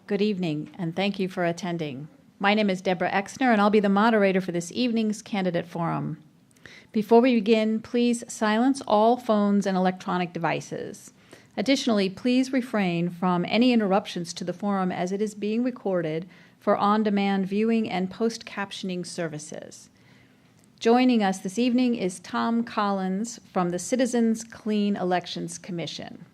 Good evening, and thank you for attending. My name is Deborah Exner, and I'll be the moderator for this evening's candidate forum. Before we begin, please silence all phones and electronic devices. Additionally, please refrain from any interruptions to the forum as it is being recorded for on-demand viewing and post-captioning services. Joining us this evening is Tom Collins from the Citizens Clean Elections Commission.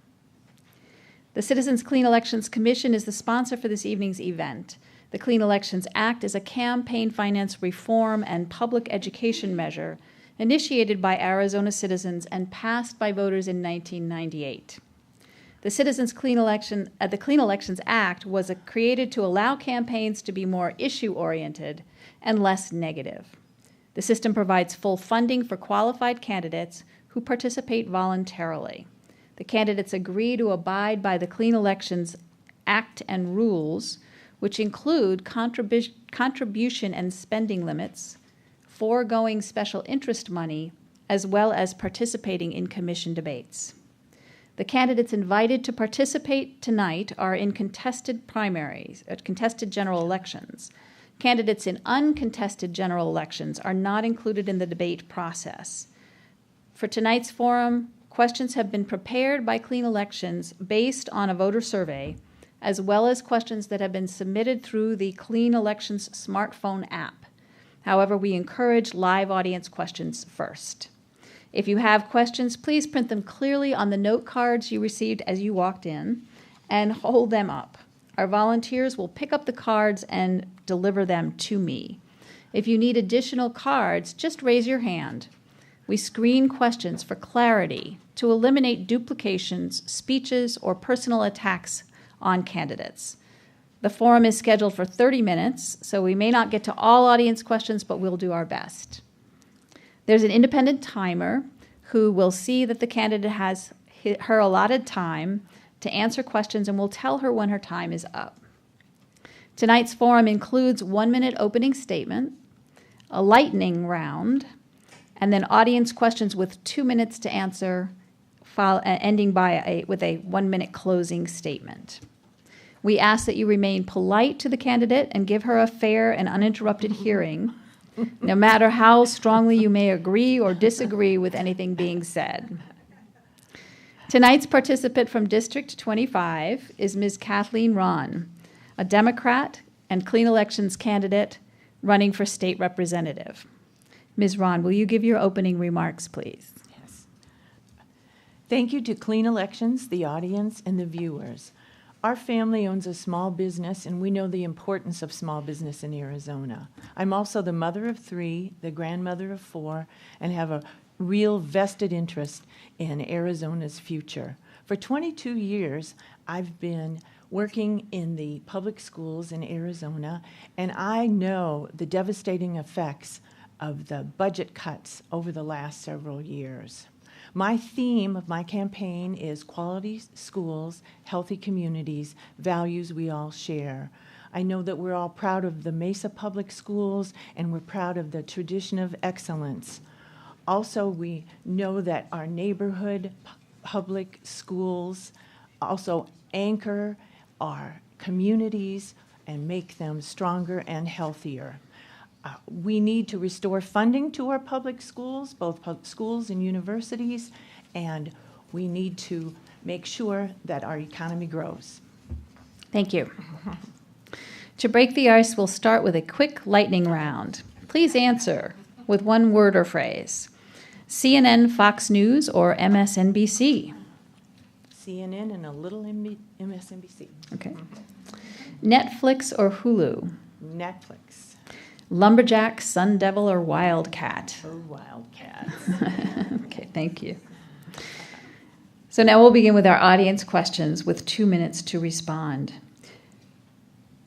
The Citizens Clean Elections Commission is the sponsor for this evening's event. The Clean Elections Act is a campaign finance reform and public education measure initiated by Arizona citizens and passed by voters in 1998. The Clean Elections Act was created to allow campaigns to be more issue-oriented and less negative. The system provides full funding for qualified candidates who participate voluntarily. The candidates agree to abide by the Clean Elections Act and rules, which include contribution and spending limits, foregoing special interest money, as well as participating in commission debates. The candidates invited to participate tonight are in contested primaries, contested general elections. Candidates in uncontested general elections are not included in the debate process. For tonight's forum, questions have been prepared by Clean Elections based on a voter survey, as well as questions that have been submitted through the Clean Elections smartphone app. However, we encourage live audience questions first. If you have questions, please print them clearly on the note cards you received as you walked in and hold them up. Our volunteers will pick up the cards and deliver them to me. If you need additional cards, just raise your hand. We screen questions for clarity to eliminate duplications, speeches, or personal attacks on candidates. The forum is scheduled for 30 minutes, so we may not get to all audience questions, but we'll do our best. There's an independent timer who will see that the candidate has her allotted time to answer questions and will tell her when her time is up. Tonight's forum includes 1-minute opening statement, a lightning round, and then audience questions with 2 minutes to answer, ending with a 1-minute closing statement. We ask that you remain polite to the candidate and give her a fair and uninterrupted hearing, no matter how strongly you may agree or disagree with anything being said. Tonight's participant from District 25 is Ms. Kathleen Rahn, a Democrat and Clean Elections candidate running for state representative. Ms. Rahn, will you give your opening remarks, please? Yes. Thank you to Clean Elections, the audience, and the viewers. Our family owns a small business, and we know the importance of small business in Arizona. I'm also the mother of 3, the grandmother of 4, and have a real vested interest in Arizona's future. For 22 years, I've been working in the public schools in Arizona, and I know the devastating effects of the budget cuts over the last several years. My theme of my campaign is quality schools, healthy communities, values we all share. I know that we're all proud of the Mesa Public Schools, and we're proud of the tradition of excellence. Also, we know that our neighborhood public schools also anchor our communities and make them stronger and healthier. We need to restore funding to our public schools, both public schools and universities, and we need to make sure that our economy grows. Thank you. To break the ice, we'll start with a quick lightning round. Please answer with one word or phrase. CNN, Fox News, or MSNBC? CNN and a little MSNBC. Okay. Netflix or Hulu? Netflix. Lumberjack, Sun Devil, or Wildcat? Or Wildcat. Okay, thank you. So now we'll begin with our audience questions with 2 minutes to respond.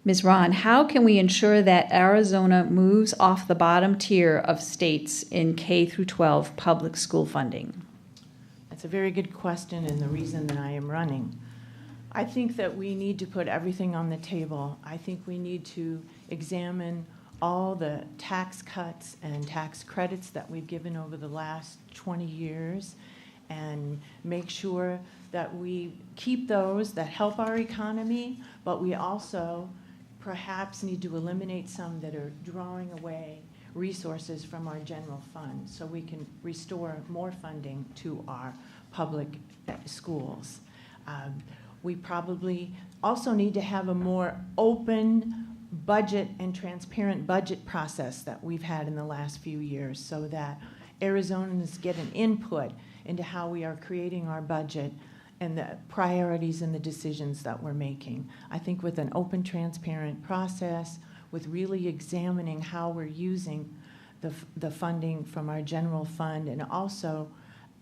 Ms. Rahn, how can we ensure that Arizona moves off the bottom tier of states in K through 12 public school funding? That's a very good question, and the reason that I am running. I think that we need to put everything on the table. I think we need to examine all the tax cuts and tax credits that we've given over the last 20 years and make sure that we keep those that help our economy, but we also perhaps need to eliminate some that are drawing away resources from our general fund so we can restore more funding to our public schools. We probably also need to have a more open budget and transparent budget process that we've had in the last few years so that Arizonans get an input into how we are creating our budget and the priorities and the decisions that we're making. I think with an open, transparent process, with really examining how we're using the funding from our general fund and also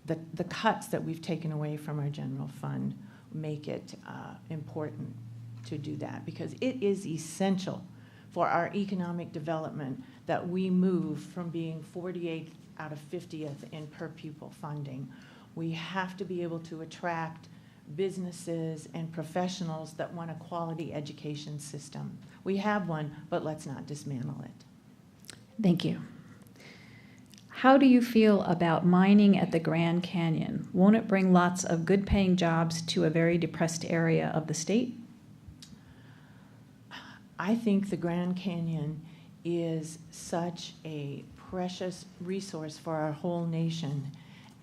the cuts that we've taken away from our general fund make it important to do that, because it is essential for our economic development that we move from being 48th out of 50th in per pupil funding. We have to be able to attract businesses and professionals that want a quality education system. We have one, but let's not dismantle it. Thank you. How do you feel about mining at the Grand Canyon? Won't it bring lots of good-paying jobs to a very depressed area of the state? I think the Grand Canyon is such a precious resource for our whole nation,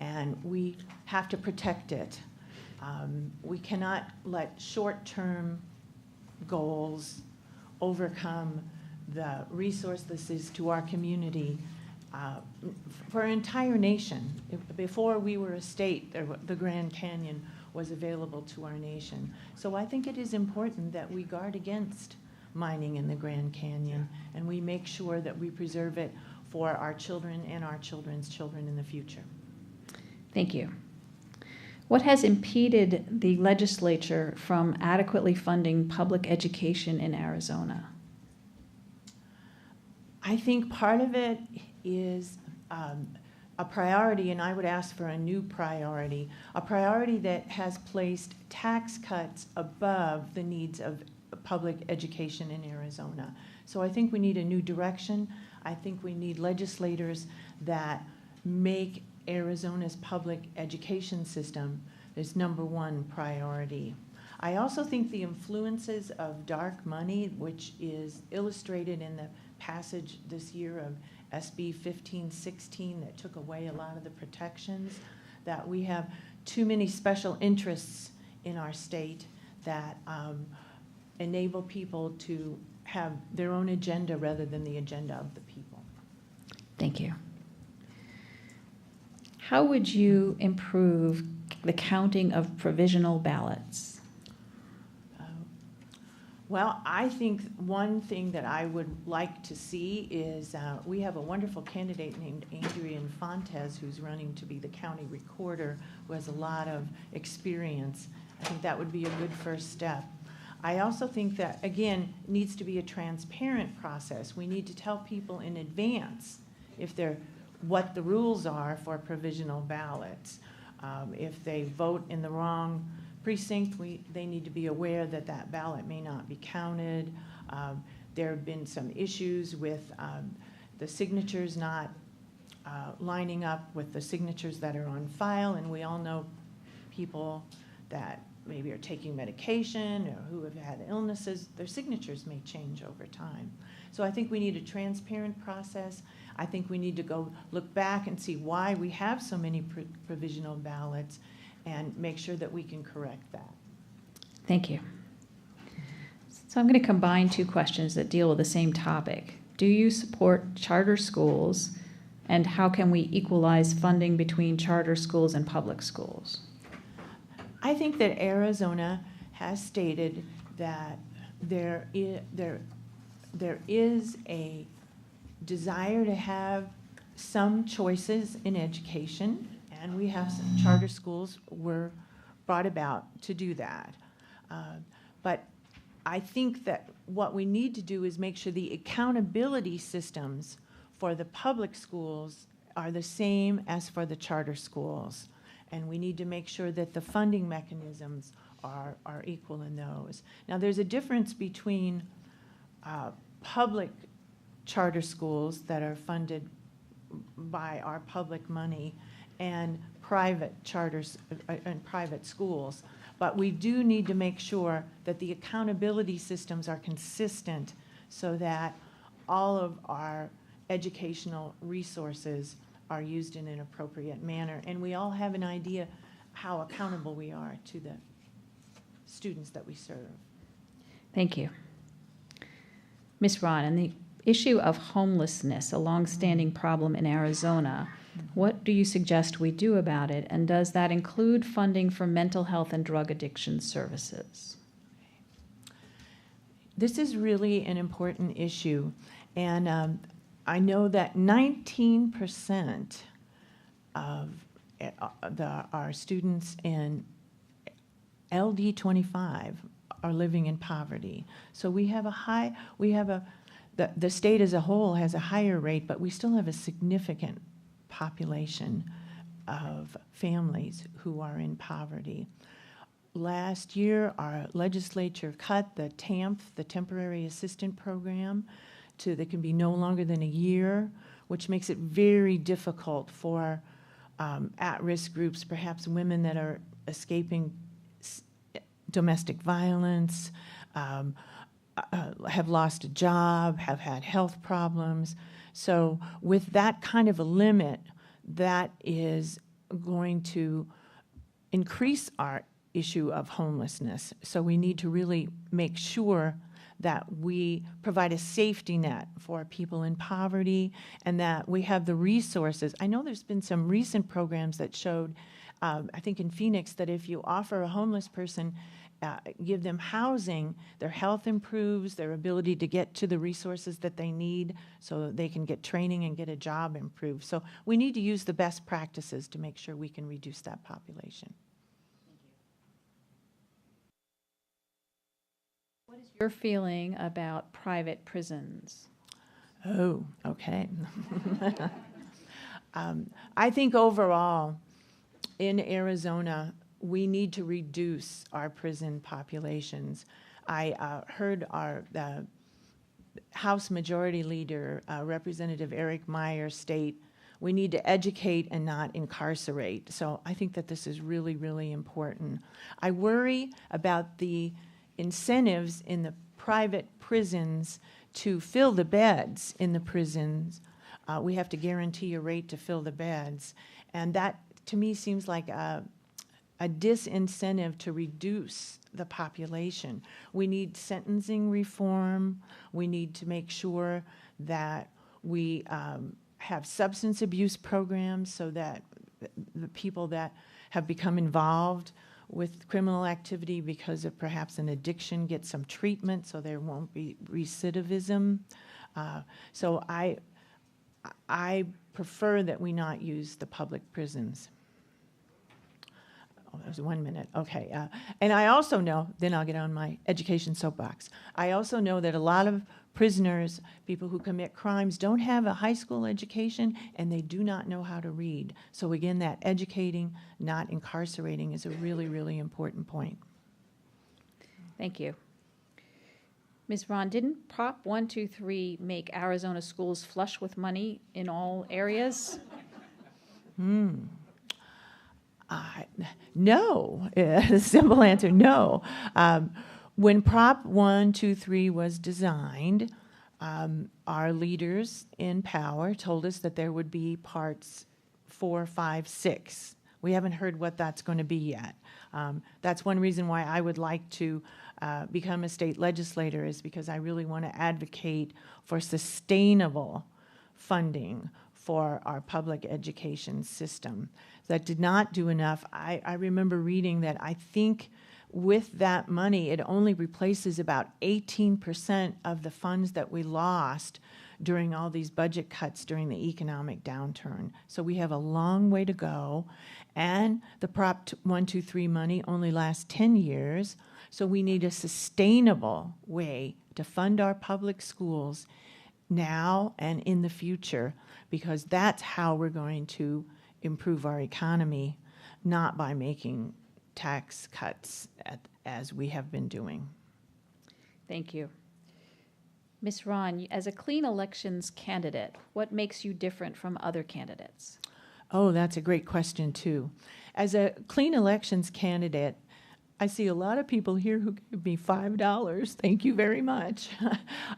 and we have to protect it. We cannot let short-term goals overcome the resource this is to our community. For our entire nation. Before we were a state, the Grand Canyon was available to our nation. So I think it is important that we guard against mining in the Grand Canyon, and we make sure that we preserve it for our children and our children's children in the future. Thank you. What has impeded the legislature from adequately funding public education in Arizona? I think part of it is a priority, and I would ask for a new priority, a priority that has placed tax cuts above the needs of public education in Arizona. So I think we need a new direction. I think we need legislators that make Arizona's public education system its #1 priority. I also think the influences of dark money, which is illustrated in the passage this year of SB 1516 that took away a lot of the protections, that we have too many special interests in our state that enable people to have their own agenda rather than the agenda of the people. Thank you. How would you improve the counting of provisional ballots? Well, I think one thing that I would like to see is we have a wonderful candidate named Adrian Fontes who's running to be the county recorder, who has a lot of experience. I think that would be a good first step. I also think that, again, needs to be a transparent process. We need to tell people in advance what the rules are for provisional ballots. If they vote in the wrong precinct, they need to be aware that that ballot may not be counted. There have been some issues with the signatures not lining up with the signatures that are on file, and we all know people that maybe are taking medication or who have had illnesses, their signatures may change over time. So I think we need a transparent process. I think we need to go look back and see why we have so many provisional ballots and make sure that we can correct that. Thank you. So I'm going to combine two questions that deal with the same topic. Do you support charter schools, and how can we equalize funding between charter schools and public schools? I think that Arizona has stated that there is a desire to have some choices in education, and we have some charter schools were brought about to do that. But I think that what we need to do is make sure the accountability systems for the public schools are the same as for the charter schools. And we need to make sure that the funding mechanisms are equal in those. Now, there's a difference between public charter schools that are funded by our public money and private charters and private schools. But we do need to make sure that the accountability systems are consistent so that all of our educational resources are used in an appropriate manner. And we all have an idea how accountable we are to the students that we serve. Thank you. Ms. Rahn, on the issue of homelessness, a longstanding problem in Arizona, what do you suggest we do about it, and does that include funding for mental health and drug addiction services? This is really an important issue, and I know that 19% of our students in LD25 are living in poverty. So we have the state as a whole has a higher rate, but we still have a significant population of families who are in poverty. Last year, our legislature cut the TAMP, the Temporary Assistant Program, to that can be no longer than a year, which makes it very difficult for at-risk groups, perhaps women that are escaping domestic violence, have lost a job, have had health problems. So with that kind of a limit, that is going to increase our issue of homelessness. So we need to really make sure that we provide a safety net for people in poverty and that we have the resources. I know there's been some recent programs that showed, I think in Phoenix, that if you offer a homeless person, give them housing, their health improves, their ability to get to the resources that they need so that they can get training and get a job improves. So we need to use the best practices to make sure we can reduce that population. What is your feeling about private prisons? Oh, okay. I think overall, in Arizona, we need to reduce our prison populations. I heard the House Majority Leader, Representative Eric Meyer, state, we need to educate and not incarcerate. So I think that this is really, really important. I worry about the incentives in the private prisons to fill the beds in the prisons. We have to guarantee a rate to fill the beds. And that, to me, seems like a disincentive to reduce the population. We need sentencing reform. We need to make sure that we have substance abuse programs so that the people that have become involved with criminal activity because of perhaps an addiction get some treatment so there won't be recidivism. So I prefer that we not use the public prisons. Oh, that was 1 minute. Okay. And I also know, then I'll get on my education soapbox. I also know that a lot of prisoners, people who commit crimes, don't have a high school education and they do not know how to read. So again, that educating, not incarcerating is a really, really important point. Thank you. Ms. Rahn, didn't Prop 123 make Arizona schools flush with money in all areas? No. The simple answer, no. When Prop 123 was designed, our leaders in power told us that there would be parts 4, 5, 6. We haven't heard what that's going to be yet. That's one reason why I would like to become a state legislator, is because I really want to advocate for sustainable funding for our public education system. That did not do enough. I remember reading that I think with that money, it only replaces about 18% of the funds that we lost during all these budget cuts during the economic downturn. So we have a long way to go. And the Prop 123 money only lasts 10 years. So we need a sustainable way to fund our public schools now and in the future, because that's how we're going to improve our economy, not by making tax cuts as we have been doing. Thank you. Ms. Rahn, as a clean elections candidate, what makes you different from other candidates? Oh, that's a great question, too. As a clean elections candidate, I see a lot of people here who give me $5. Thank you very much.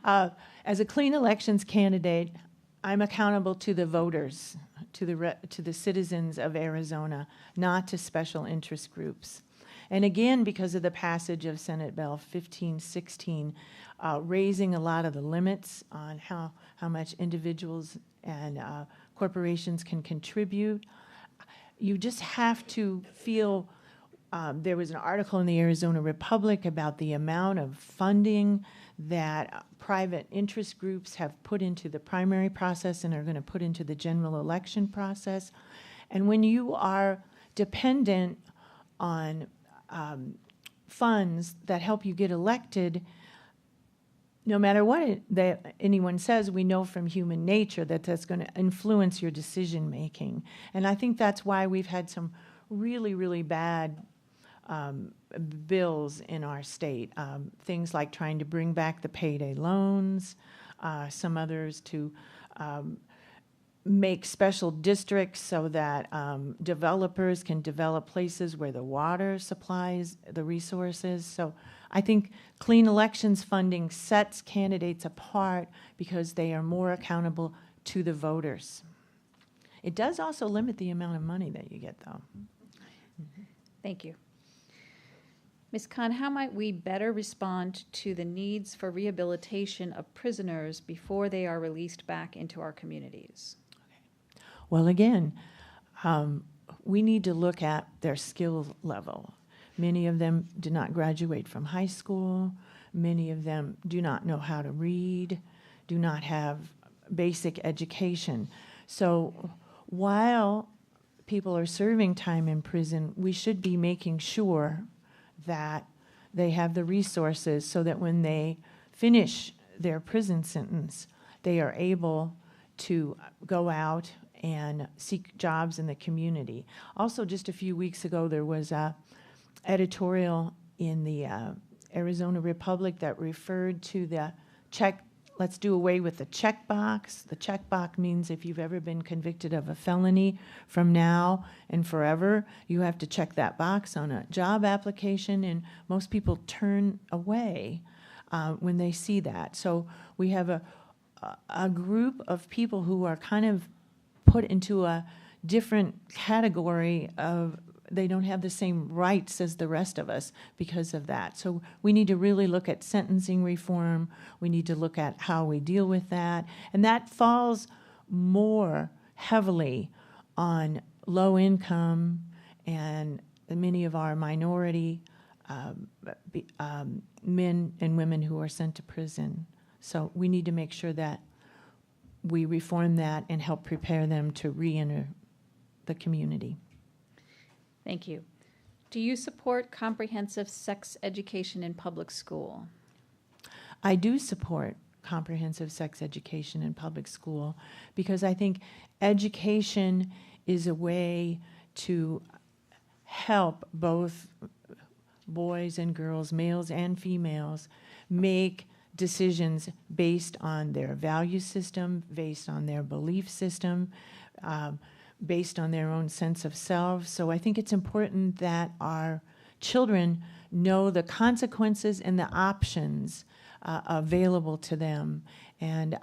As a clean elections candidate, I'm accountable to the voters, to the citizens of Arizona, not to special interest groups. And again, because of the passage of Senate Bill 1516, raising a lot of the limits on how much individuals and corporations can contribute, you just have to feel. There was an article in the Arizona Republic about the amount of funding that private interest groups have put into the primary process and are going to put into the general election process. And when you are dependent on funds that help you get elected, no matter what anyone says, we know from human nature that that's going to influence your decision making. And I think that's why we've had some really, really bad bills in our state. Things like trying to bring back the payday loans, some others to make special districts so that developers can develop places where the water supplies the resources. So I think clean elections funding sets candidates apart because they are more accountable to the voters. It does also limit the amount of money that you get, though. Thank you. Ms. Khan, how might we better respond to the needs for rehabilitation of prisoners before they are released back into our communities? Well, again, we need to look at their skill level. Many of them did not graduate from high school. Many of them do not know how to read, do not have basic education. So while people are serving time in prison, we should be making sure that they have the resources so that when they finish their prison sentence, they are able to go out and seek jobs in the community. Also, just a few weeks ago, there was a editorial in the Arizona Republic that referred to the let's do away with the checkbox. The checkbox means if you've ever been convicted of a felony, from now and forever, you have to check that box on a job application, and most people turn away when they see that. So we have a group of people who are kind of put into a different category of they don't have the same rights as the rest of us because of that. So we need to really look at sentencing reform. We need to look at how we deal with that. And that falls more heavily on low income and many of our minority men and women who are sent to prison. So we need to make sure that we reform that and help prepare them to re-enter the community. Thank you. Do you support comprehensive sex education in public school? I do support comprehensive sex education in public school because I think education is a way to help both boys and girls, males and females, make decisions based on their value system, based on their belief system, based on their own sense of self. So I think it's important that our children know the consequences and the options available to them. And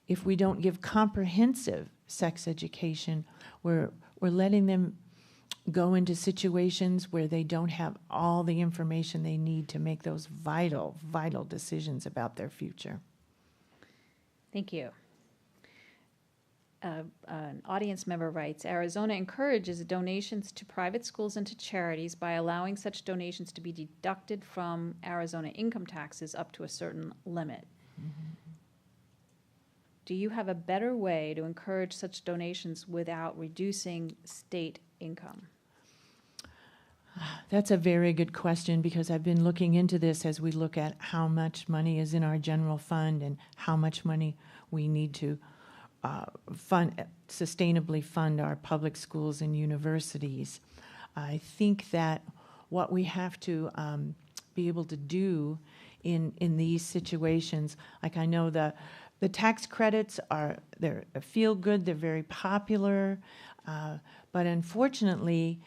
if we don't give comprehensive sex education, we're letting them go into situations where they don't have all the information they need to make those vital, vital decisions about their future. Thank you. An audience member writes, Arizona encourages donations to private schools and to charities by allowing such donations to be deducted from Arizona income taxes up to a certain limit. Mm-hmm. Do you have a better way to encourage such donations without reducing state income? That's a very good question because I've been looking into this as we look at how much money is in our general fund and how much money we need to sustainably fund our public schools and universities. I think that what we have to be able to do in these situations, like I know the tax credits they're feel good, they're very popular. But unfortunately,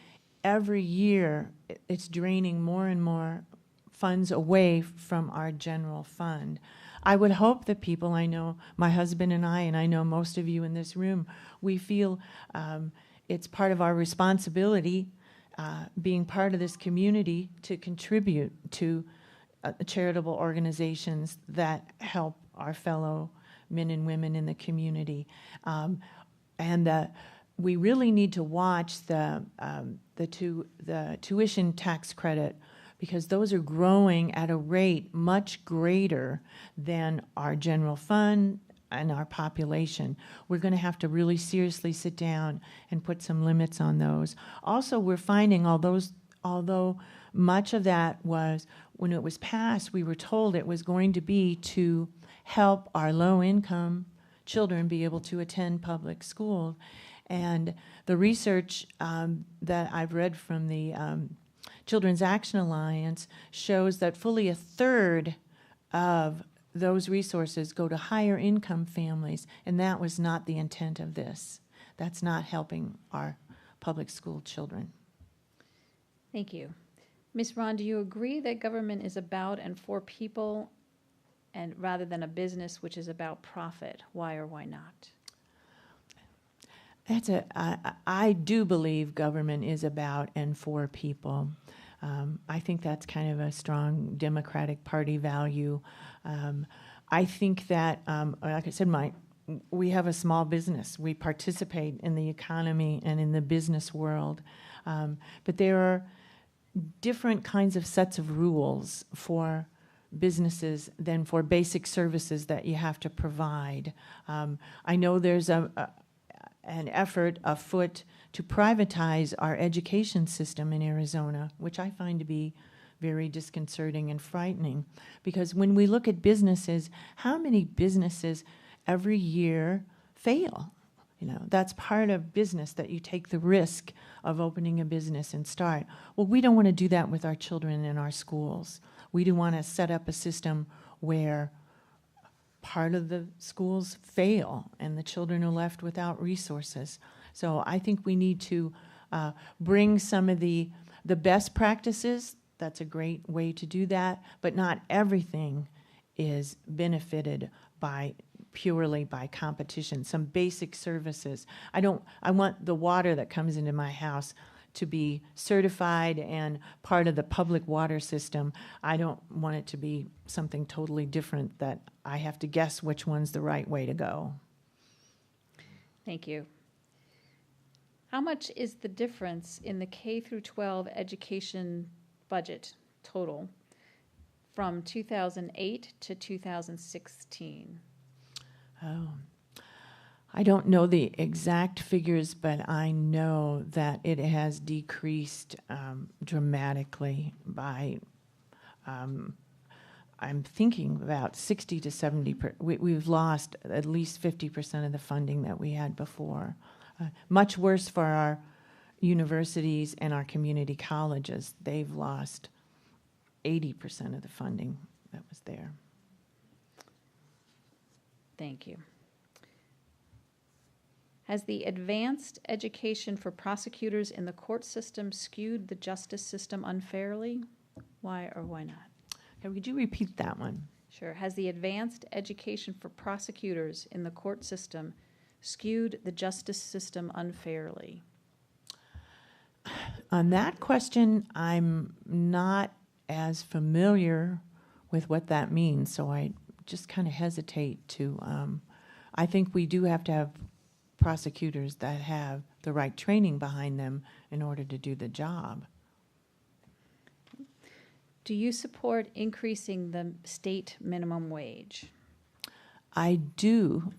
every year it's draining more and more funds away from our general fund. I would hope that people, I know my husband and I know most of you in this room, we feel it's part of our responsibility, being part of this community, to contribute to charitable organizations that help our fellow men and women in the community. We really need to watch the tuition tax credit, because those are growing at a rate much greater than our general fund and our population. We're going to have to really seriously sit down and put some limits on those. Also, we're finding, although much of that was, when it was passed, we were told it was going to be to help our low-income children be able to attend public school. And the research that I've read from the Children's Action Alliance shows that fully a third of those resources go to higher income families, and that was not the intent of this. That's not helping our public school children. Thank you. Ms. Rahn, do you agree that government is about and for people, and rather than a business which is about profit? Why or why not? I do believe government is about and for people. I think that's kind of a strong Democratic Party value. I think that, like I said, we have a small business. We participate in the economy and in the business world. But there are different kinds of sets of rules for businesses than for basic services that you have to provide. I know there's an effort afoot to privatize our education system in Arizona, which I find to be very disconcerting and frightening. Because when we look at businesses, how many businesses every year fail? You know, that's part of business, that you take the risk of opening a business and start. Well, we don't want to do that with our children in our schools. We do want to set up a system where part of the schools fail and the children are left without resources. So I think we need to bring some of the best practices. That's a great way to do that, but not everything is benefited purely by competition. Some basic services. I want the water that comes into my house to be certified and part of the public water system. I don't want it to be something totally different that I have to guess which one's the right way to go. Thank you. How much is the difference in the K through 12 education budget total from 2008 to 2016? Oh, I don't know the exact figures, but I know that it has decreased dramatically by, I'm thinking about 60 to 70%. We've lost at least 50% of the funding that we had before. Much worse for our universities and our community colleges. They've lost 80% of the funding that was there. Thank you. Has the advanced education for prosecutors in the court system skewed the justice system unfairly? Why or why not? Okay, could you repeat that one? Sure. Has the advanced education for prosecutors in the court system skewed the justice system unfairly? On that question, I'm not as familiar with what that means, so I just kind of hesitate to. I think we do have to have prosecutors that have the right training behind them in order to do the job. Do you support increasing the state minimum wage? I do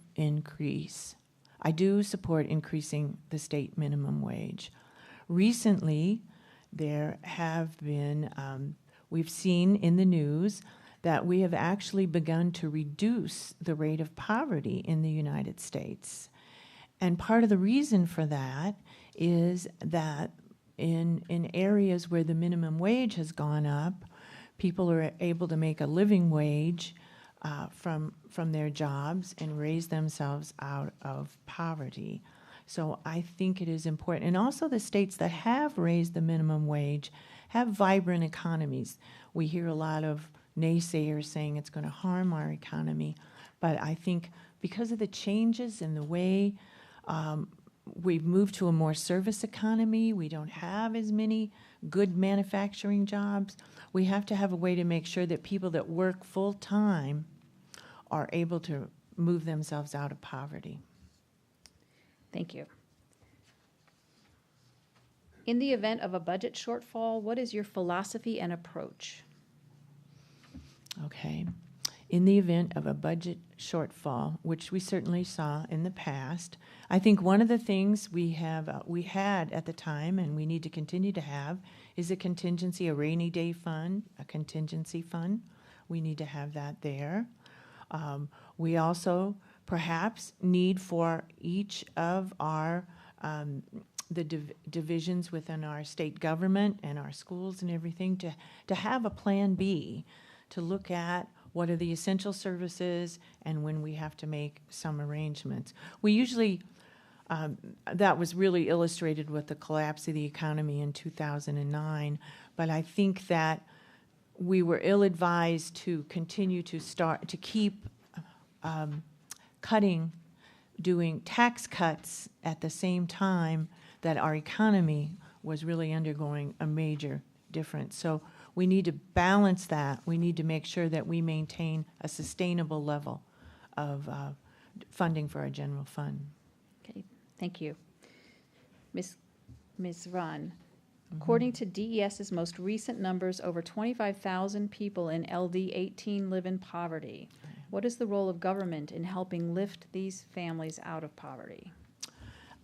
support increasing the state minimum wage. Recently, there have been, we've seen in the news that we have actually begun to reduce the rate of poverty in the United States. And part of the reason for that is that in areas where the minimum wage has gone up, people are able to make a living wage from their jobs and raise themselves out of poverty. So I think it is important. And also the states that have raised the minimum wage have vibrant economies. We hear a lot of naysayers saying it's going to harm our economy. But I think because of the changes in the way we've moved to a more service economy, we don't have as many good manufacturing jobs. We have to have a way to make sure that people that work full-time are able to move themselves out of poverty. Thank you. In the event of a budget shortfall, what is your philosophy and approach? Okay. In the event of a budget shortfall, which we certainly saw in the past, I think one of the things we had at the time, and we need to continue to have, is a contingency, a rainy day fund, a contingency fund. We need to have that there. We also perhaps need for each of our divisions within our state government and our schools and everything to have a plan B, to look at what are the essential services and when we have to make some arrangements. We usually, that was really illustrated with the collapse of the economy in 2009, but I think that we were ill-advised to continue to keep doing tax cuts at the same time that our economy was really undergoing a major difference. So we need to balance that. We need to make sure that we maintain a sustainable level of funding for our general fund. Okay, thank you. Ms. Rahn, according to DES's most recent numbers, over 25,000 people in LD18 live in poverty. What is the role of government in helping lift these families out of poverty?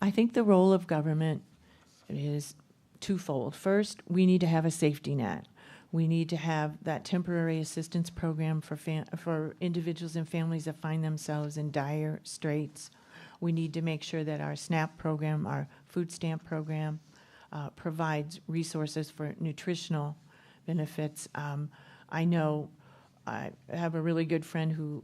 I think the role of government is twofold. First, we need to have a safety net. We need to have that temporary assistance program for individuals and families that find themselves in dire straits. We need to make sure that our SNAP program, our food stamp program, provides resources for nutritional benefits. I know I have a really good friend who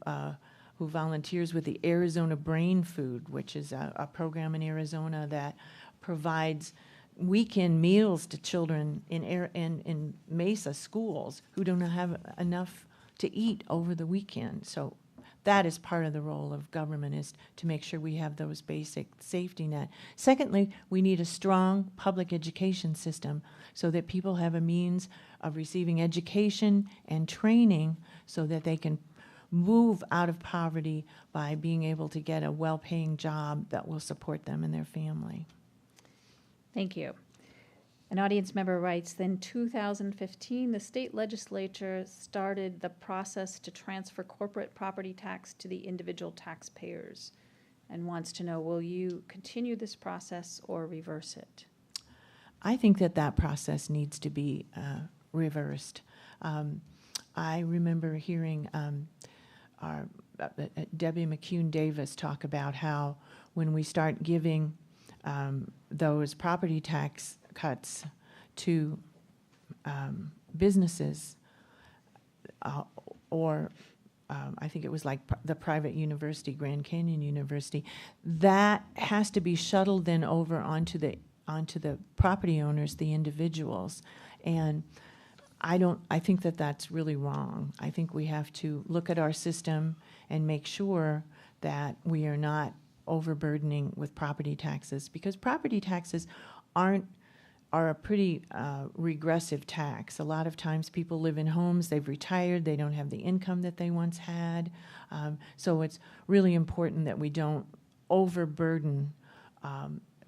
volunteers with the Arizona Brain Food, which is a program in Arizona that provides weekend meals to children in Mesa schools who don't have enough to eat over the weekend. So that is part of the role of government, is to make sure we have those basic safety net. Secondly, we need a strong public education system so that people have a means of receiving education and training so that they can move out of poverty by being able to get a well-paying job that will support them and their family. Thank you. An audience member writes, in 2015, the state legislature started the process to transfer corporate property tax to the individual taxpayers and wants to know, will you continue this process or reverse it? I think that process needs to be reversed. I remember hearing our Debbie McCune Davis talk about how when we start giving those property tax cuts to businesses, or I think it was like the private university, Grand Canyon University, that has to be shuttled then over onto the property owners, the individuals. And I think that's really wrong. I think we have to look at our system and make sure that we are not overburdening with property taxes, because property taxes are a pretty regressive tax. A lot of times people live in homes, they've retired, they don't have the income that they once had. So it's really important that we don't overburden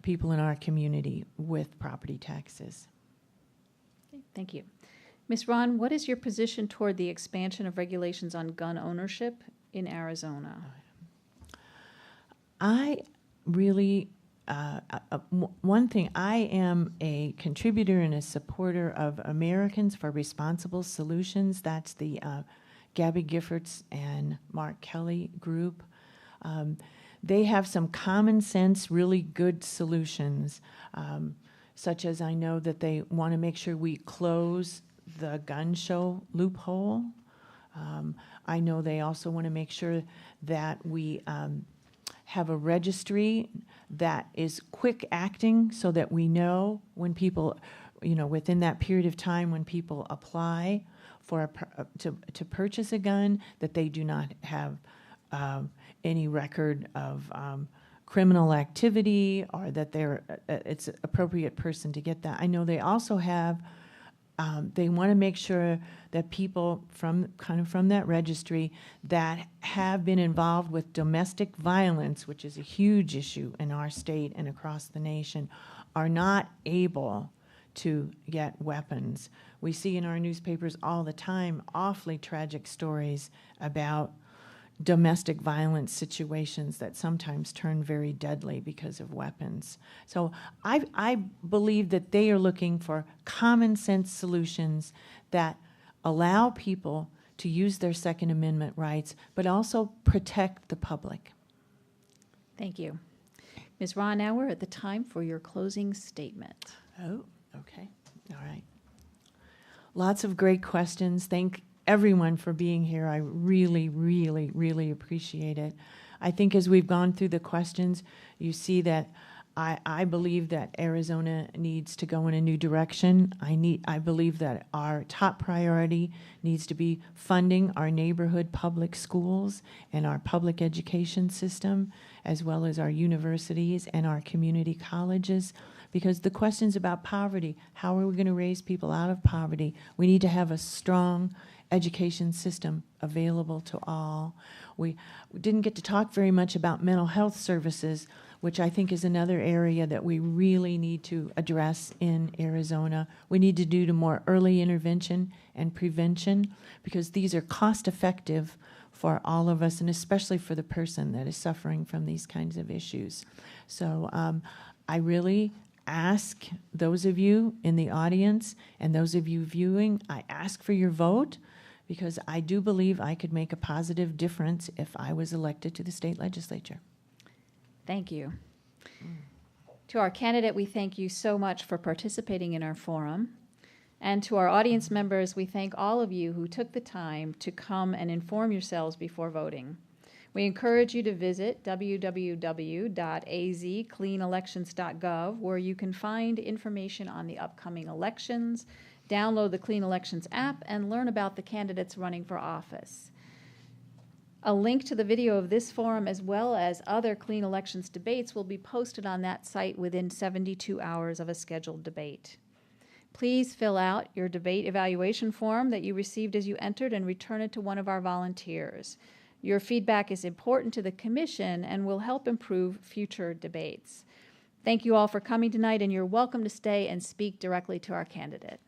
people in our community with property taxes. Okay, thank you. Ms. Rahn, what is your position toward the expansion of regulations on gun ownership in Arizona? I really, one thing, I am a contributor and a supporter of Americans for Responsible Solutions. That's the Gabby Giffords and Mark Kelly group. They have some common sense, really good solutions, such as I know that they want to make sure we close the gun show loophole. I know they also want to make sure that we have a registry that is quick acting so that we know when people, within that period of time when people apply for to purchase a gun, that they do not have any record of criminal activity, or that it's an appropriate person to get that. I know they also have, they want to make sure that people from that registry that have been involved with domestic violence, which is a huge issue in our state and across the nation, are not able to get weapons. We see in our newspapers all the time awfully tragic stories about domestic violence situations that sometimes turn very deadly because of weapons. So I believe that they are looking for common sense solutions that allow people to use their Second Amendment rights, but also protect the public. Thank you. Ms. Rahn, now we're at the time for your closing statement. Oh, okay. All right. Lots of great questions. Thank everyone for being here. I really, really, really appreciate it. I think as we've gone through the questions, you see that I believe that Arizona needs to go in a new direction. I believe that our top priority needs to be funding our neighborhood public schools and our public education system, as well as our universities and our community colleges. Because the questions about poverty, how are we going to raise people out of poverty? We need to have a strong education system available to all. We didn't get to talk very much about mental health services, which I think is another area that we really need to address in Arizona. We need to do more early intervention and prevention, because these are cost-effective for all of us, and especially for the person that is suffering from these kinds of issues. So I really ask those of you in the audience and those of you viewing, I ask for your vote, because I do believe I could make a positive difference if I was elected to the state legislature. Thank you. To our candidate, we thank you so much for participating in our forum. And to our audience members, we thank all of you who took the time to come and inform yourselves before voting. We encourage you to visit www.azcleanelections.gov, where you can find information on the upcoming elections, download the Clean Elections app, and learn about the candidates running for office. A link to the video of this forum, as well as other Clean Elections debates, will be posted on that site within 72 hours of a scheduled debate. Please fill out your debate evaluation form that you received as you entered and return it to one of our volunteers. Your feedback is important to the Commission and will help improve future debates. Thank you all for coming tonight, and you're welcome to stay and speak directly to our candidate.